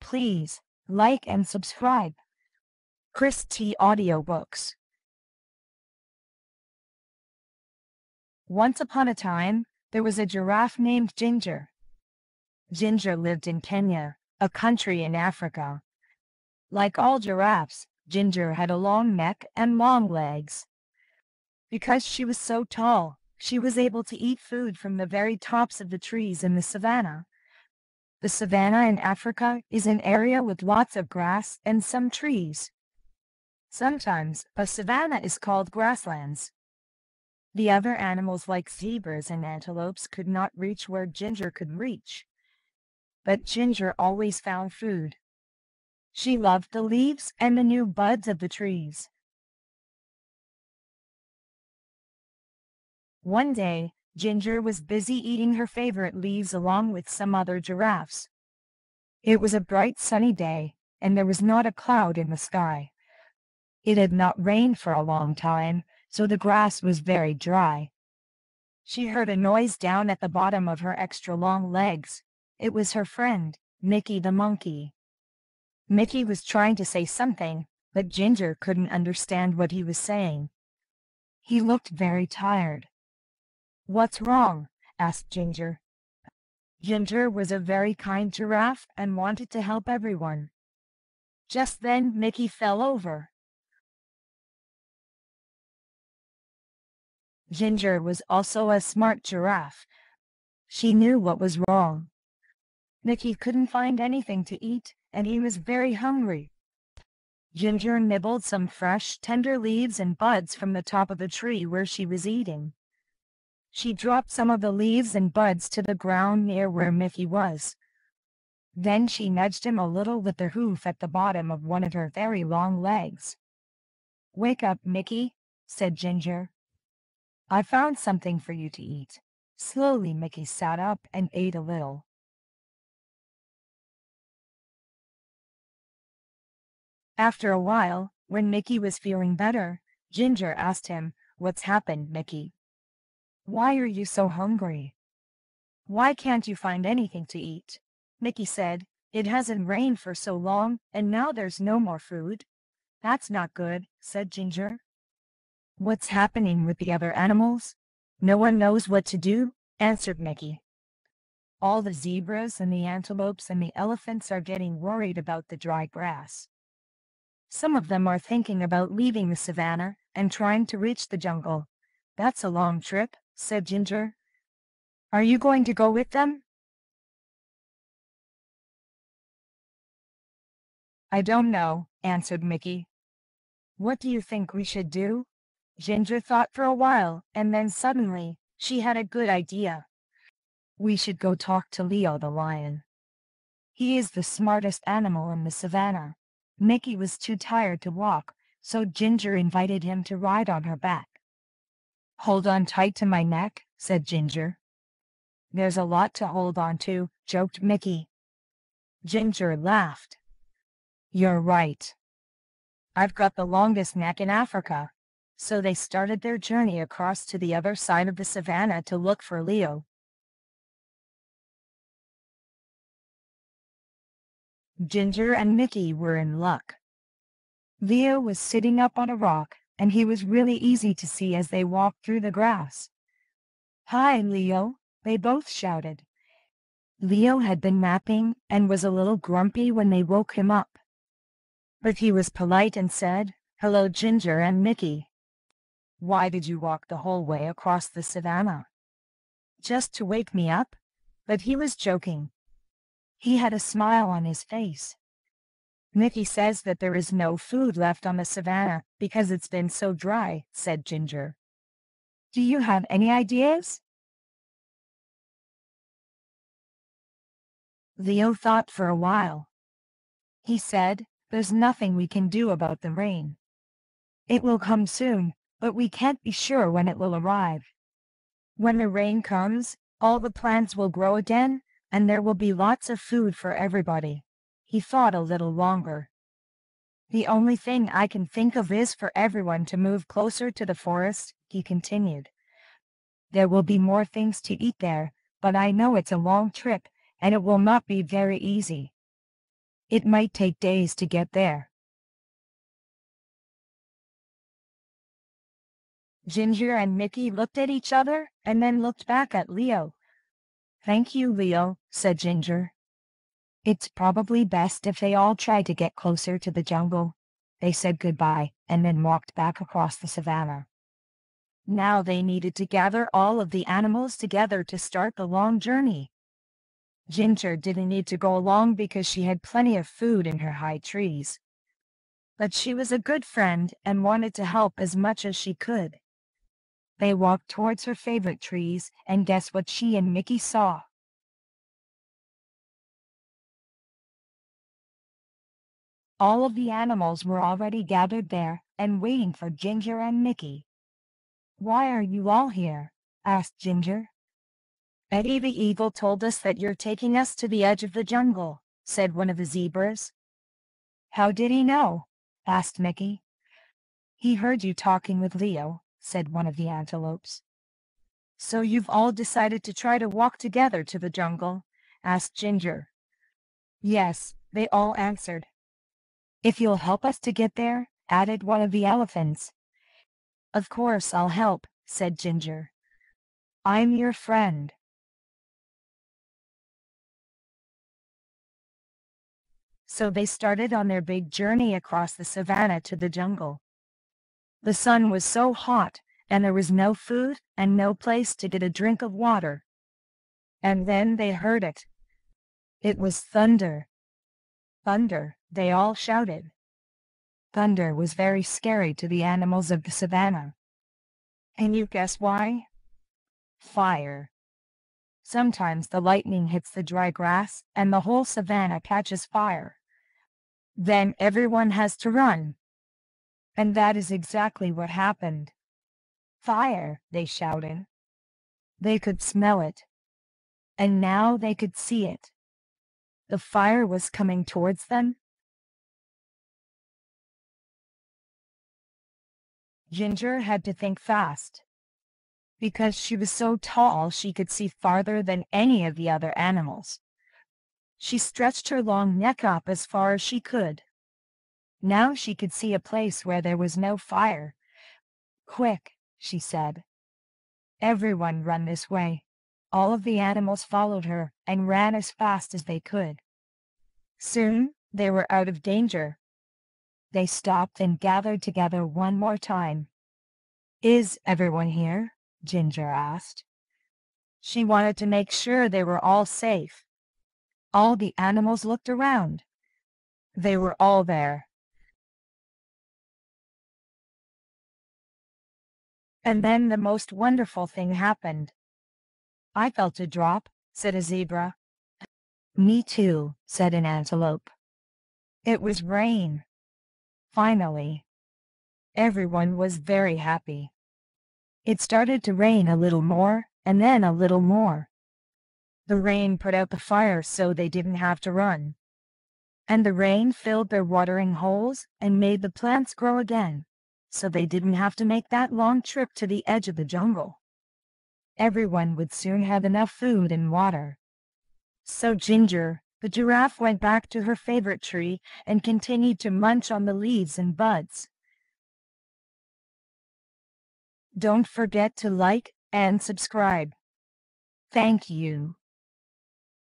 please like and subscribe. Kris Tee Audio Books. Once upon a time, there was a giraffe named Ginger. Ginger lived in Kenya, a country in Africa. Like all giraffes, Ginger had a long neck and long legs. Because she was so tall, she was able to eat food from the very tops of the trees in the savannah. The savannah in Africa is an area with lots of grass and some trees. Sometimes, a savannah is called grasslands. The other animals like zebras and antelopes could not reach where Ginger could reach. But Ginger always found food. She loved the leaves and the new buds of the trees. One day, Ginger was busy eating her favorite leaves along with some other giraffes. It was a bright sunny day, and there was not a cloud in the sky. It had not rained for a long time, so the grass was very dry. She heard a noise down at the bottom of her extra long legs. It was her friend, Mickey the monkey. Mickey was trying to say something, but Ginger couldn't understand what he was saying. He looked very tired. "What's wrong?" asked Ginger. Ginger was a very kind giraffe and wanted to help everyone. Just then Mickey fell over. Ginger was also a smart giraffe. She knew what was wrong. Mickey couldn't find anything to eat, and he was very hungry. Ginger nibbled some fresh, tender leaves and buds from the top of the tree where she was eating. She dropped some of the leaves and buds to the ground near where Mickey was. Then she nudged him a little with the hoof at the bottom of one of her very long legs. "Wake up, Mickey," said Ginger. "I found something for you to eat." Slowly Mickey sat up and ate a little. After a while, when Mickey was feeling better, Ginger asked him, "What's happened, Mickey? Why are you so hungry? Why can't you find anything to eat?" Mickey said, "It hasn't rained for so long, and now there's no more food." "That's not good," said Ginger. "What's happening with the other animals?" "No one knows what to do," answered Mickey. "All the zebras and the antelopes and the elephants are getting worried about the dry grass. Some of them are thinking about leaving the savannah and trying to reach the jungle." "That's a long trip," said Ginger. "Are you going to go with them?" "I don't know," answered Mickey. "What do you think we should do?" Ginger thought for a while, and then suddenly, she had a good idea. "We should go talk to Leo the lion. He is the smartest animal in the savannah." Mickey was too tired to walk, so Ginger invited him to ride on her back. "Hold on tight to my neck," said Ginger. "There's a lot to hold on to," joked Mickey. Ginger laughed. "You're right. I've got the longest neck in Africa." So they started their journey across to the other side of the savannah to look for Leo. Ginger and Mickey were in luck. Leo was sitting up on a rock, and he was really easy to see as they walked through the grass. "Hi, Leo," they both shouted. Leo had been napping and was a little grumpy when they woke him up. But he was polite and said, "Hello, Ginger and Mickey. Why did you walk the whole way across the savannah?" "Just to wake me up?" But he was joking. He had a smile on his face. "Mickey says that there is no food left on the savannah because it's been so dry," said Ginger. "Do you have any ideas?" Leo thought for a while. He said, "There's nothing we can do about the rain. It will come soon, but we can't be sure when it will arrive. When the rain comes, all the plants will grow again, and there will be lots of food for everybody." He thought a little longer. "The only thing I can think of is for everyone to move closer to the forest," he continued. "There will be more things to eat there, but I know it's a long trip, and it will not be very easy." It might take days to get there. Ginger and Mickey looked at each other and then looked back at Leo. "Thank you, Leo," said Ginger. "It's probably best if they all try to get closer to the jungle." They said goodbye and then walked back across the savannah. Now they needed to gather all of the animals together to start the long journey. Ginger didn't need to go along because she had plenty of food in her high trees. But she was a good friend and wanted to help as much as she could. They walked towards her favorite trees, and guess what she and Mickey saw? All of the animals were already gathered there and waiting for Ginger and Mickey. "Why are you all here?" asked Ginger. "Eddie the Eagle told us that you're taking us to the edge of the jungle," said one of the zebras. "How did he know?" asked Mickey. "He heard you talking with Leo," said one of the antelopes. "So you've all decided to try to walk together to the jungle?" asked Ginger. "Yes," they all answered. "If you'll help us to get there," added one of the elephants. "Of course I'll help," said Ginger. "I'm your friend." So they started on their big journey across the savannah to the jungle. The sun was so hot, and there was no food and no place to get a drink of water. And then they heard it. It was thunder. "Thunder!" they all shouted. Thunder was very scary to the animals of the savannah. And you guess why? Fire. Sometimes the lightning hits the dry grass and the whole savannah catches fire. Then everyone has to run. And that is exactly what happened. "Fire!" they shouted. They could smell it. And now they could see it. The fire was coming towards them. Ginger had to think fast. Because she was so tall, she could see farther than any of the other animals. She stretched her long neck up as far as she could. Now she could see a place where there was no fire. "Quick," she said. "Everyone run this way." All of the animals followed her and ran as fast as they could. Soon they were out of danger. They stopped and gathered together one more time. "Is everyone here?" Ginger asked. She wanted to make sure they were all safe. All the animals looked around. They were all there. And then the most wonderful thing happened. "I felt a drop," said a zebra. "Me too," said an antelope. "It was rain." Finally, everyone was very happy. It started to rain a little more, and then a little more. The rain put out the fire so they didn't have to run. And the rain filled their watering holes and made the plants grow again, so they didn't have to make that long trip to the edge of the jungle. Everyone would soon have enough food and water. So Ginger, the giraffe, went back to her favorite tree and continued to munch on the leaves and buds. Don't forget to like and subscribe. Thank you.